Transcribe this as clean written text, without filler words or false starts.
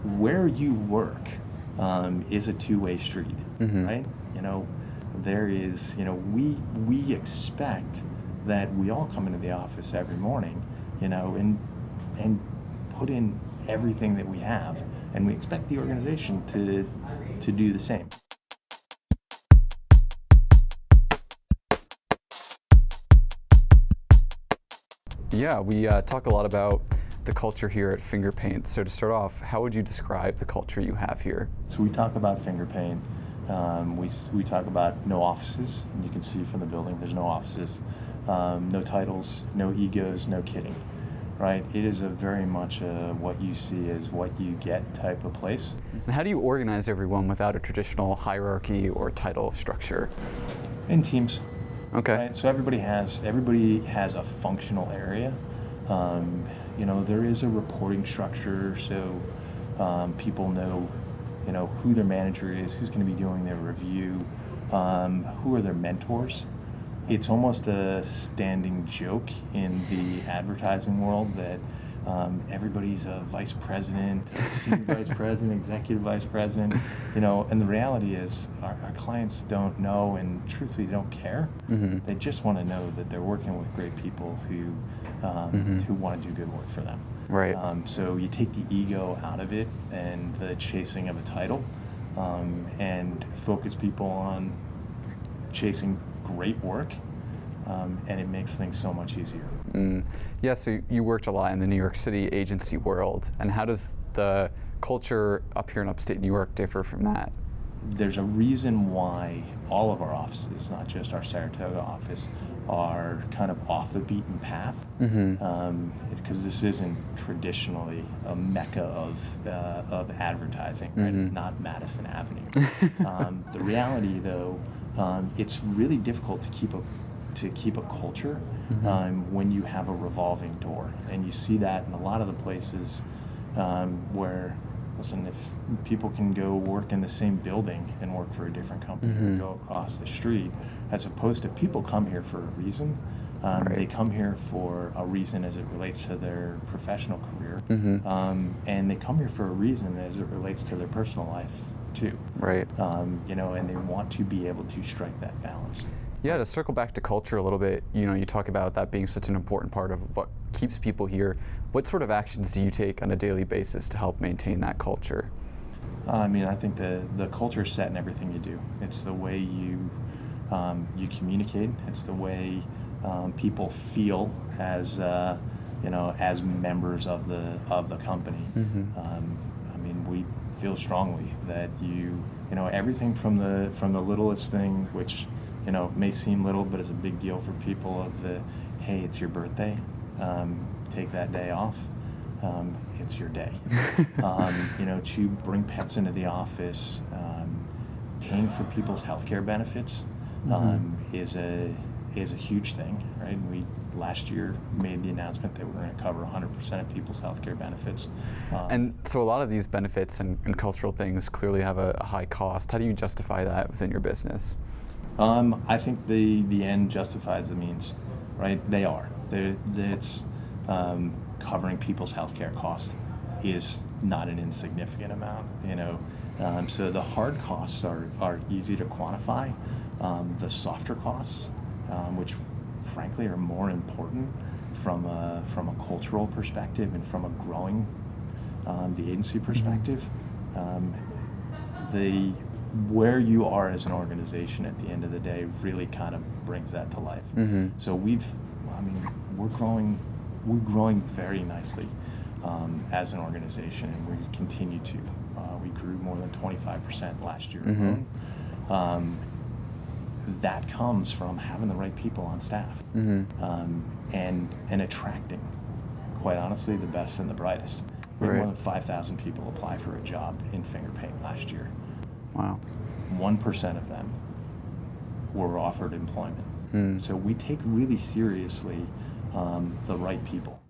where you work is a two-way street, right? There is, we expect that we all come into the office every morning, and put in everything that we have, and we expect the organization to do the same. Yeah, we talk a lot about the culture here at Fingerpaint. So to start off, how would you describe the culture you have here? So we talk about Fingerpaint. We talk about no offices. And you can see from the building, there's no offices, no titles, no egos, no kidding, right? It is a very much what you see is what you get type of place. And how do you organize everyone without a traditional hierarchy or title structure? In teams. Okay. Right? So everybody has a functional area. There is a reporting structure, so people know, who their manager is, who's going to be doing their review, who are their mentors. It's almost a standing joke in the advertising world that everybody's a vice president, senior vice president, executive vice president, and the reality is our clients don't know and truthfully don't care. They just want to know that they're working with great people who want to do good work for them. Right. So you take the ego out of it and the chasing of a title, and focus people on chasing great work, and it makes things so much easier. Yeah, so you worked a lot in the New York City agency world, and how does the culture up here in upstate New York differ from that? There's a reason why all of our offices, not just our Saratoga office, are kind of off the beaten path, because this isn't traditionally a mecca of advertising, right? It's not Madison Avenue. The reality, though, it's really difficult to keep a culture when you have a revolving door, and you see that in a lot of the places where, listen, if people can go work in the same building and work for a different company or go across the street, as opposed to people come here for a reason. Right. They come here for a reason as it relates to their professional career, and they come here for a reason as it relates to their personal life too. Right. And they want to be able to strike that balance. Yeah, to circle back to culture a little bit, you talk about that being such an important part of what keeps people here. What sort of actions do you take on a daily basis to help maintain that culture? I think the culture is set in everything you do. It's the way you communicate. It's the way people feel as as members of the company. We feel strongly that everything from the littlest thing, which may seem little, but it's a big deal for people, of the, hey, it's your birthday, take that day off, it's your day. To bring pets into the office, paying for people's healthcare benefits is a huge thing, right? We last year made the announcement that we're going to cover 100% of people's healthcare benefits. And so a lot of these benefits and cultural things clearly have a high cost. How do you justify that within your business? I think the end justifies the means, right? They are. It's covering people's healthcare costs is not an insignificant amount, So the hard costs are easy to quantify. The softer costs, which frankly are more important from a cultural perspective and from a growing the agency perspective, where you are as an organization at the end of the day really kind of brings that to life. So we're growing very nicely as an organization, and we continue to. We grew more than 25% last year alone. That comes from having the right people on staff, and attracting, quite honestly, the best and the brightest. We had more than 5,000 people apply for a job in Fingerpaint last year. Wow. 1% of them were offered employment. So we take really seriously the right people.